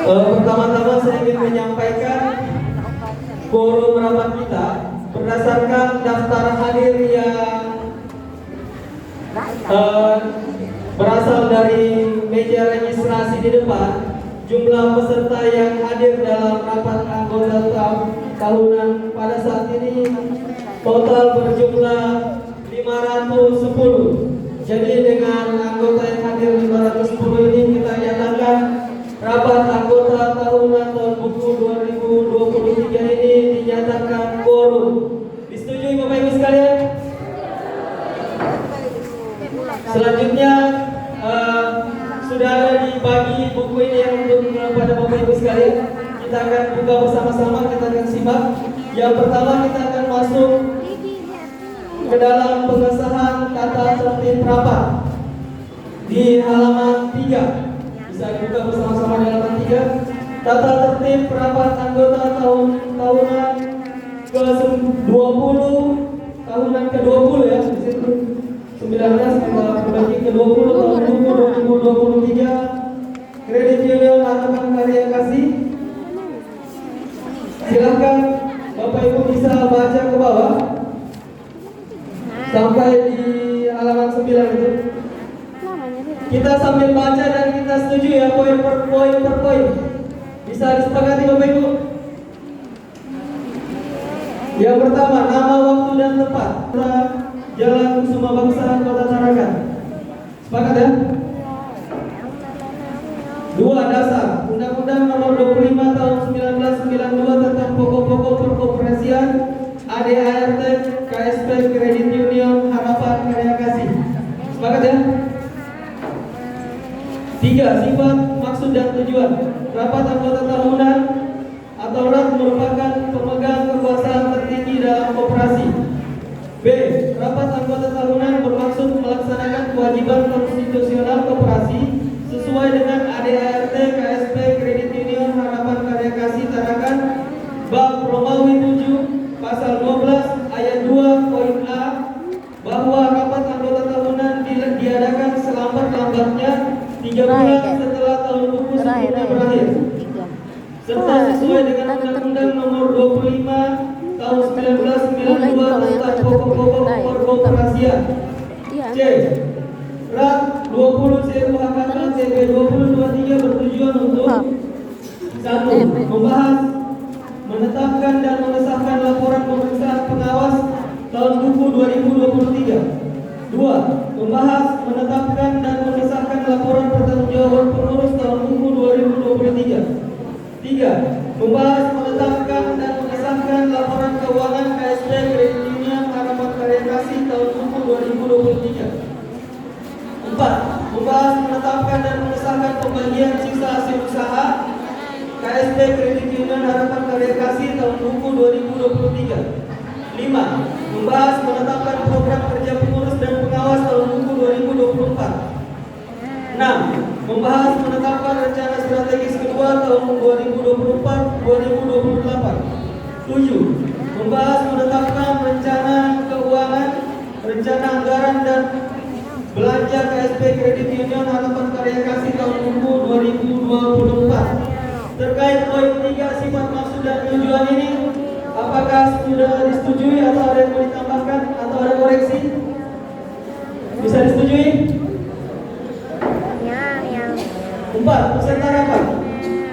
Pertama-tama saya ingin menyampaikan quorum rapat kita berdasarkan daftar hadir yang berasal dari meja registrasi di depan. Jumlah peserta yang hadir dalam rapat anggota tahunan pada saat ini total berjumlah 510. Jadi dengan anggota yang hadir 510 ini kita nyatakan rapat anggota tahunan tahun buku 2023 ini dinyatakan quorum. Disetujui Bapak Ibu sekalian? Selanjutnya sudah ada dibagi buku ini yang untuk kepada Bapak Ibu sekalian. Kita akan buka bersama-sama, kita akan simak. Yang pertama kita akan masuk ke dalam pengesahan tata tertib rapat di halaman 3. Bisa dibuka bersama-sama di halaman 3. Tata tertib rapat anggota tahunan ke-20, tahunan ke-20 ya, di situ 19 kita berbagi ke-20 tahun buku 2023 Kredit Union Harapan Karya Kasih. Silakan Bapak Ibu bisa baca ke bawah sampai di halaman 9 itu. Kita sambil baca dan kita setuju ya, poin per poin. Bisa disepakati Bapak Ibu? Yang pertama, nama, waktu dan tempat. Jalan Kusuma Bangsa, Kota Tarakan. Sepakat ya? 2. Dasar Undang-Undang Nomor 25 Tahun 1992 tentang pokok-pokok perkoperasian ADART KSP Kredit Union Harapan Karya Kasih. Sepakat ya? 3. Sifat, maksud dan tujuan. Rapat anggota tahunan atau RAT merupakan pemegang kekuasaan tertinggi dalam koperasi. B. Rapat anggota tahunan bermaksud melaksanakan kewajiban konstitusional koperasi sesuai dengan ADART KSP Kredit Union Harapan Karya Kasih Tarakan bab Romawi 7 pasal 12 ayat 2 poin A bahwa rapat anggota tahunan diadakan selambat-lambatnya 3 bulan setelah tahun buku sebelumnya berakhir, serta sesuai dengan Undang-Undang Nomor 25 Tahun 1992 tentang pokok-pokok perkoperasian. C. RAT 20 CUHKK TB 2023 bertujuan untuk 1. Membahas, menetapkan dan mengesahkan laporan pemeriksaan pengawas tahun buku 2023. 2. Membahas, menetapkan dan mengesahkan laporan pertanggungjawaban pengurus tahun buku 2023. 3. Membahas, menetapkan dan mengesahkan laporan keuangan KSP Kredit Union Harapan Karya Kasih tahun buku 2023. 4. Membahas, menetapkan dan mengesahkan pembagian sisa hasil usaha KSP Kredit Union Harapan Karya Kasih tahun buku 2023. 5. Membahas, menetapkan program kerja pengurus dan pengawas tahun buku 2024. 6. Membahas, menetapkan rencana strategis kedua tahun 2024-2028. 7. Membahas, menetapkan rencana keuangan, rencana anggaran dan belanja KSP Kredit Union Harapan Karya Kasih tahun buku 2024. Terkait poin 3 sifat maksud dan tujuan ini, apakah sudah disetujui atau ada yang mau ditambahkan atau ada koreksi? Bisa disetujui? 4. Peserta rapat.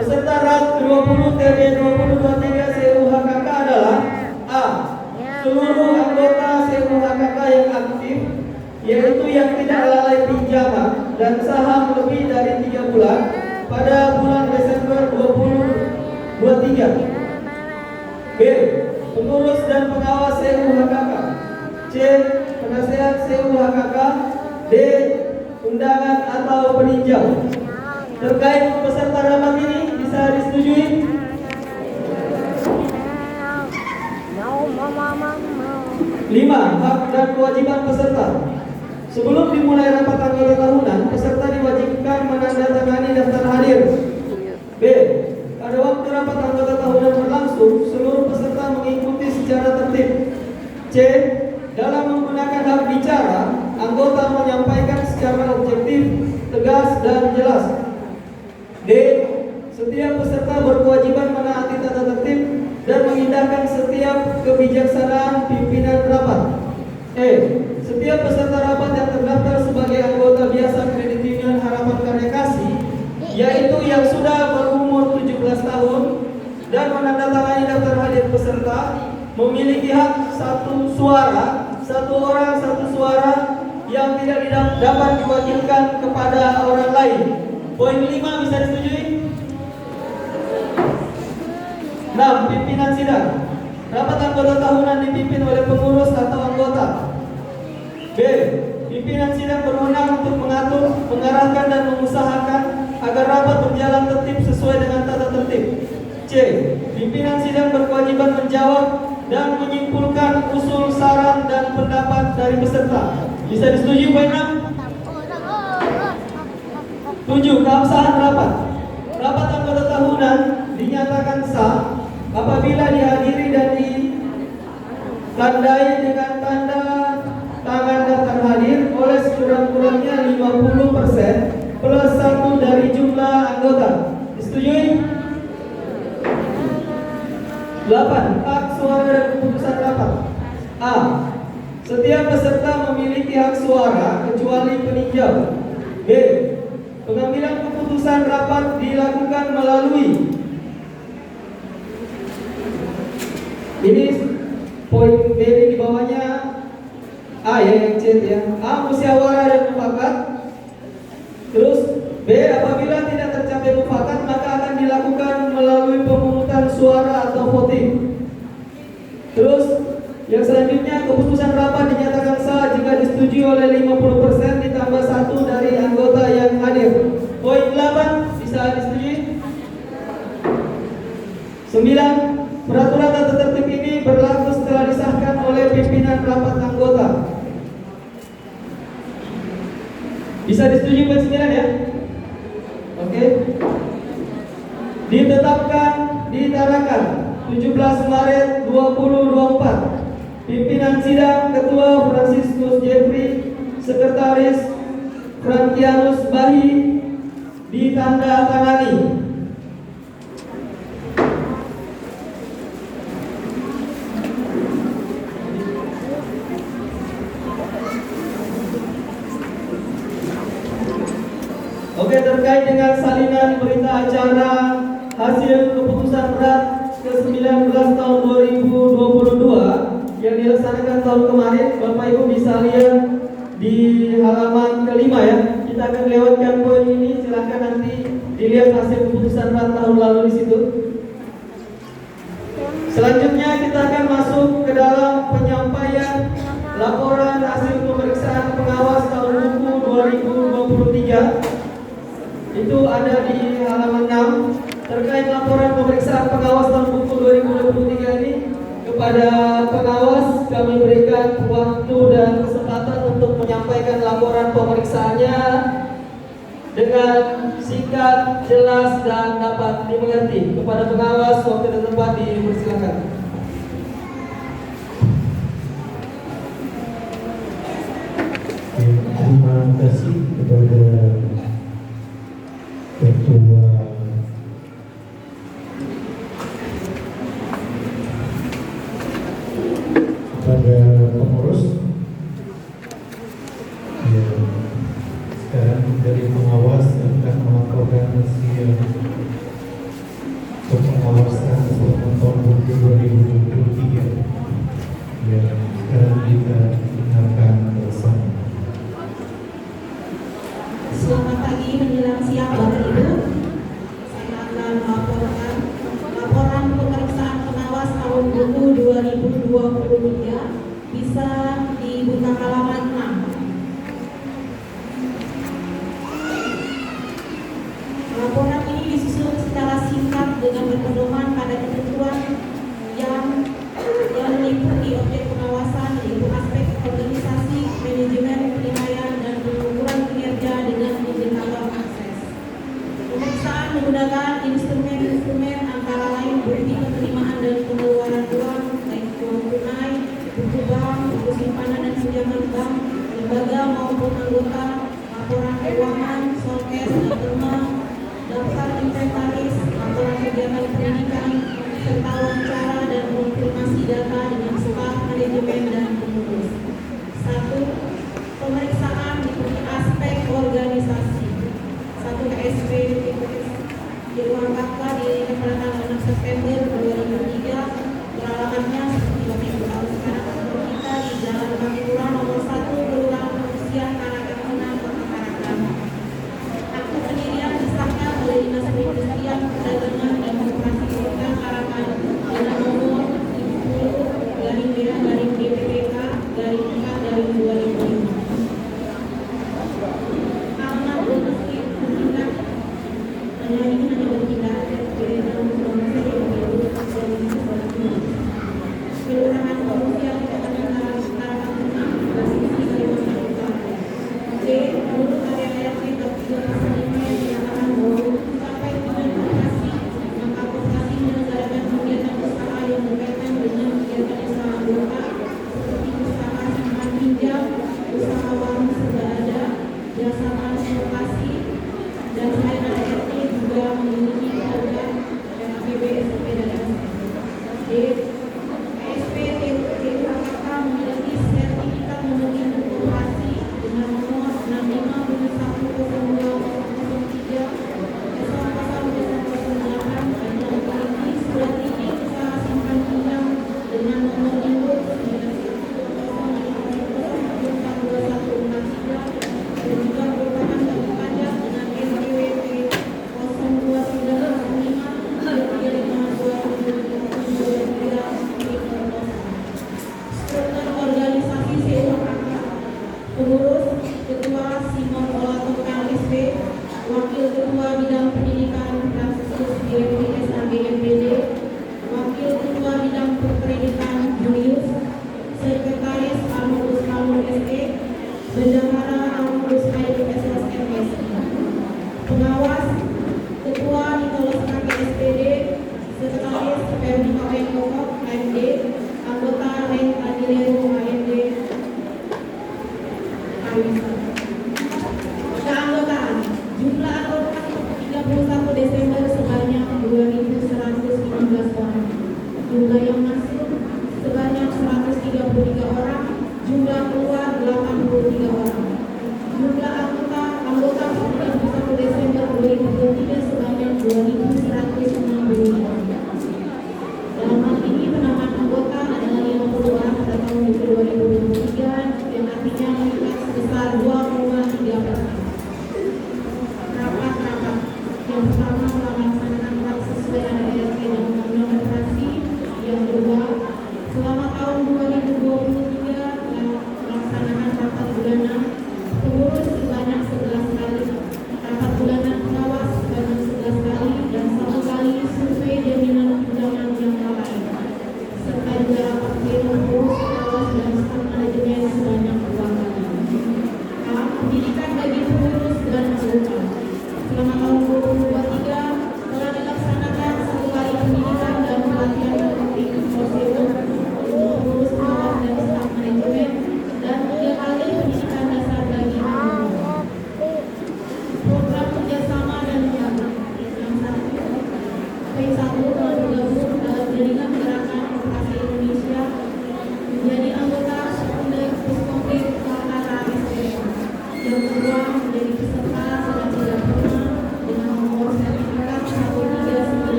Peserta RAT 20 TB 2023 CUHKK adalah A. Seluruh anggota CUHKK yang aktif, yaitu yang tidak lalai pinjaman dan saham lebih dari 3 bulan pada bulan Desember 2023. B. Pengurus dan pengawas CUHKK. C. Penasehat CUHKK. D. Undangan atau peninjau. Terkait peserta rapat ini bisa disetujui? 5. Hak dan kewajiban peserta. Sebelum dimulai rapat anggota tahunan, peserta diwajibkan menandatangani daftar hadir. B. Pada waktu rapat anggota tahunan berlangsung, seluruh peserta mengikuti secara tertib. C. Dalam menggunakan hak bicara, anggota menyampaikan secara objektif tegas, dan jelas. D. Setiap peserta berkewajiban menaati tata tertib dan mengindahkan setiap kebijaksanaan pimpinan rapat. E. Setiap peserta rapat yang terdaftar sebagai anggota biasa Kredit Union Harapan Karya Kasih, yaitu yang sudah berumur 17 tahun dan menandatangani daftar hadir peserta, memiliki hak satu suara, satu orang satu suara yang tidak dapat diwakilkan kepada orang lain. Poin 5 bisa disetujui? 6. Pimpinan sidang. Rapat anggota tahunan dipimpin oleh pengurus atau anggota. B. Pimpinan sidang berwenang untuk mengatur, mengarahkan, dan mengusahakan agar rapat berjalan tertib sesuai dengan tata tertib. C. Pimpinan sidang berkewajiban menjawab dan menyimpulkan usul, saran, dan pendapat dari peserta. Bisa disetujui poin 6? 7. Keabsahan rapat. Rapat anggota tahunan dinyatakan sah apabila dihadiri dan ditandai dengan tanda tangan daftar hadir oleh sekurang-kurangnya 50% plus 1 dari jumlah anggota. Disetujui? 8. Hak suara dan keputusan rapat. A. Setiap peserta memiliki hak suara kecuali peninjau. B. Pengambilan keputusan rapat dilakukan melalui. Ini poin B di bawahnya A ya, yang C ya. A. Musyawarah dan mufakat. Terus B. Apabila tidak tercapai mufakat maka akan dilakukan melalui pemungutan suara atau voting. Terus yang selanjutnya, keputusan rapat dinyatakan sah jika disetujui oleh 50% ditambah 1 dari anggota yang hadir. Poin 8 bisa disetujui? 9. Peraturan tata tertib ini berlaku setelah disahkan oleh pimpinan rapat anggota. Bisa disetujui poin 9 ya? Oke. Ditetapkan, ditarakan 17 Maret 2024. Pimpinan sidang Ketua Franciscus Jeffrey, Sekretaris Frankianus Bahi, ditandatangani. Oke, terkait dengan salinan berita acara hasil keputusan RAT ke-19 tahun 2022 yang dilaksanakan tahun kemarin, Bapak Ibu bisa lihat di halaman kelima ya. Kita akan lewatkan poin ini, silahkan nanti dilihat hasil keputusan RAT tahun lalu di situ. Selanjutnya kita akan masuk ke dalam penyampaian laporan hasil pemeriksaan pengawas tahun buku 2023. Itu ada di halaman 6 terkait laporan pemeriksaan pengawas tahun buku 2023 ini. Kepada pengawas kami berikan waktu dan kesempatan untuk menyampaikan laporan pemeriksaannya dengan singkat, jelas, dan dapat dimengerti. Kepada pengawas, waktu dan tempat dipersilakan. Terima kasih kepada Ketua kepada pengurus ya, sekarang dari pengawas akan melaporkan hasil pengawasan selama tahun 2023 ya, sekarang kita dengarkan bersama. Selamat pagi menjelang siang Bapak Ibu. Saya akan melaporkan laporan pemeriksaan pengawas tahun buku 2023. Bisa dibuka halaman 6. Laporan ini disusun secara singkat dengan berpedoman pada ketentuan yang meliputi objek pengawasan, yaitu aspek organisasi, manajemen, penilaian, dan pengukuran kinerja dengan indikator akses. Pemeriksaan menggunakan instrumen-instrumen antara lain bukti penerimaan dan pengeluaran uang, baik uang tunai, buku bank, buku simpanan dan pinjaman bank, lembaga maupun anggota, laporan keuangan, Solkes, daftar inventaris, laporan kegiatan pendidikan, serta wawancara dan konfirmasi data dengan staf, manajemen, dan pengurus. 1. Pemeriksaan diikuti aspek organisasi. 1. KSP di ruang Kakak di pada tanggal 6 September 2003. Peralatannya seperti yang diketahui sekarang kita di Jalan Pantura nomor 1 Kelurahan Pengungsian Tarakan Tengah, Kota Tarakan. Akte pendirian disahkan oleh Dinas Perindustrian, Perdagangan dan Koperasi Kota Tarakan dengan nomor 10/BPPK/4/2005. Amanat domestik bertindak hanya bertindak Kelurahan Pengungsian Kota Tarakan Tengah, Provinsi Kalimantan Utara. D. Menurut area RT 3/5 yang dinyatakan bahwa sampai dengan operasi, maka operasi menyelenggarakan kegiatan usaha yang berkaitan dengan kegiatan usaha anggota seperti usaha simpan pinjam, usaha warung serba ada, jasa transportasi, dan selain area RT juga memiliki program PKPB, SMP, dan D. KSP memiliki sertifikat memenuhi operasi dengan nomor 65/10203 dan memiliki surat izin usaha simpan pinjam dengan nomor induk 9143 dan juga merupakan wajib pajak dengan NPWP 0295235223. Struktur organisasi CUHK. Pengurus Ketua Simon Olatukang SP, Wakil Ketua Bidang Pendidikan Franciscus DMPS AGMPD, Wakil Ketua Bidang Pendidikan Julius, Sekretaris Almarhum Kalur SE, Bendahara Almarhum Hairul SSMS. Pengawas Ketua Nikolas KK SPD, Sekretaris Perdi KWN Kokok AMD, anggota Ren Adilero AMD. Keanggotaan jumlah anggota 31 Desember sebanyak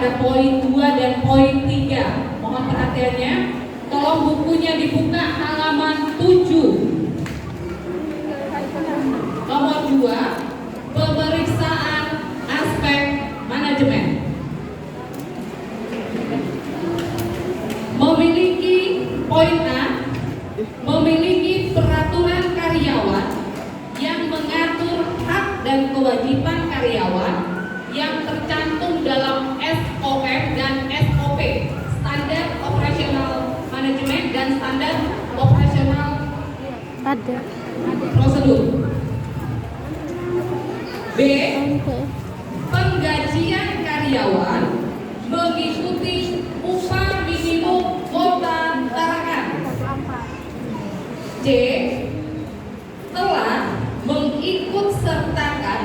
pada poin 2 dan poin 3. Mohon perhatiannya. Tolong bukunya dibuka halaman 7. Nomor 2, pemeriksaan aspek manajemen. Memiliki poin A, memiliki peraturan karyawan yang mengatur hak dan kewajiban karyawan yang tercantum dalam SOP dan SOP, standar operasional manajemen dan standar operasional prosedur. B, penggajian karyawan mengikuti upah minimum kota Tarakan. C, telah mengikutsertakan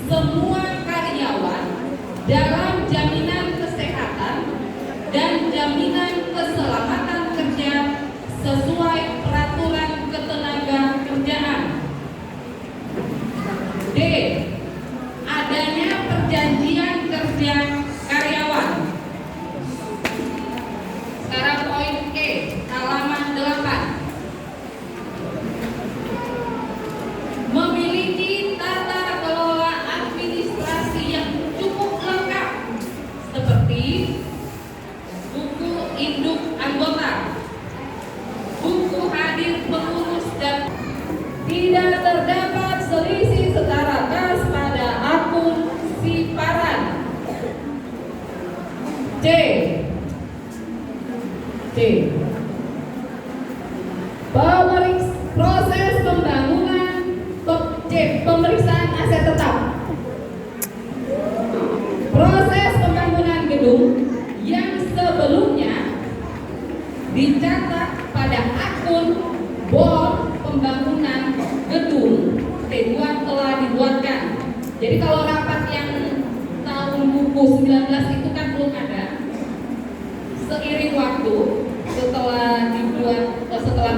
semua karyawan dalam jaminan kesehatan dan jaminan keselamatan kerja sesuai peraturan ketenaga kerjaan. D, adanya perjanjian kerja karyawan. Sekarang poin E, halaman 8. Memiliki tata kelola administrasi yang cukup lengkap seperti buku induk anggota, buku hadir pengurus, dan tidak terdapat selisih setara kas pada akun simpanan. C, proses pembangunan. C, pemeriksaan aset tetap. Proses pembangunan gedung yang sebelumnya dicatat pada akun BOR pembangunan gedung T2 telah dibuatkan. Jadi kalau rapat yang tahun buku 19 itu kan belum ada. Seiring waktu setelah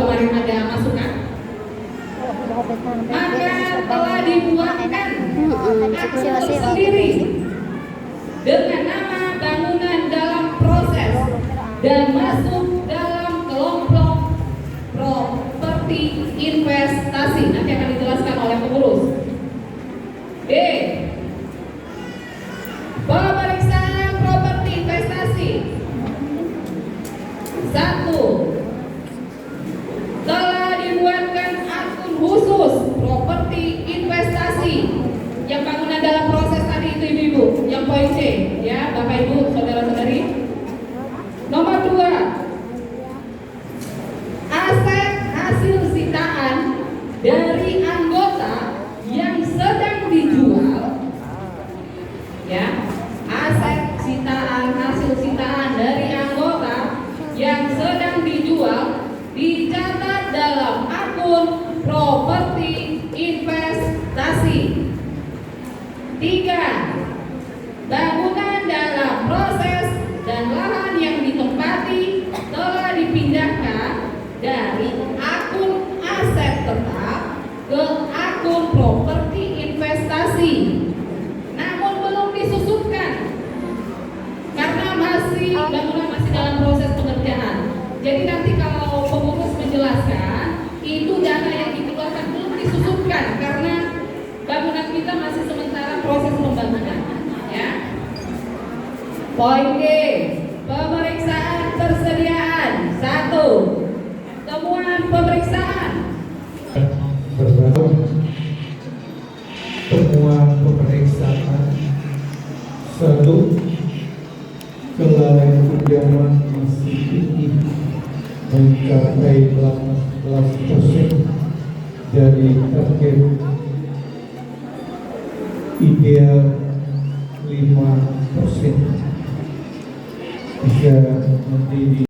kemarin ada masukan, maka telah dibuatkan akun sendiri dengan nama bangunan dalam proses dan masuk dalam kelompok properti investasi. Nanti akan dijelaskan oleh pengurus. D, pemeriksaan properti investasi. 1, telah dibuatkan akun khusus properti investasi yang bangunan dalam proses tadi itu ibu-ibu, yang poin C ya Bapak Ibu saudara-saudari. Nomor 2, aset hasil sitaan dari anggota yang sedang dijual, ya, aset sitaan hasil sitaan dari anggota yang sedang dijual dicatat dalam akun properti investasi. 3, bangunan dalam proses dan lahan yang ditempati telah dipindahkan dari akun aset tetap ke akun properti investasi, namun belum disusupkan karena bangunan masih dalam proses pengerjaan. Jadi nanti kalau pengurus menjelaskan, itu dana yang dikeluarkan belum disusupkan karena bangunan kita masih sementara proses pembangunan, ya. Poin D, pemeriksaan persediaan. 1, temuan pemeriksaan. Temuan pemeriksaan. 1, kelalaian pinjaman masih tinggi mencapai 18% dari target ideal 5%. Bisa menjadi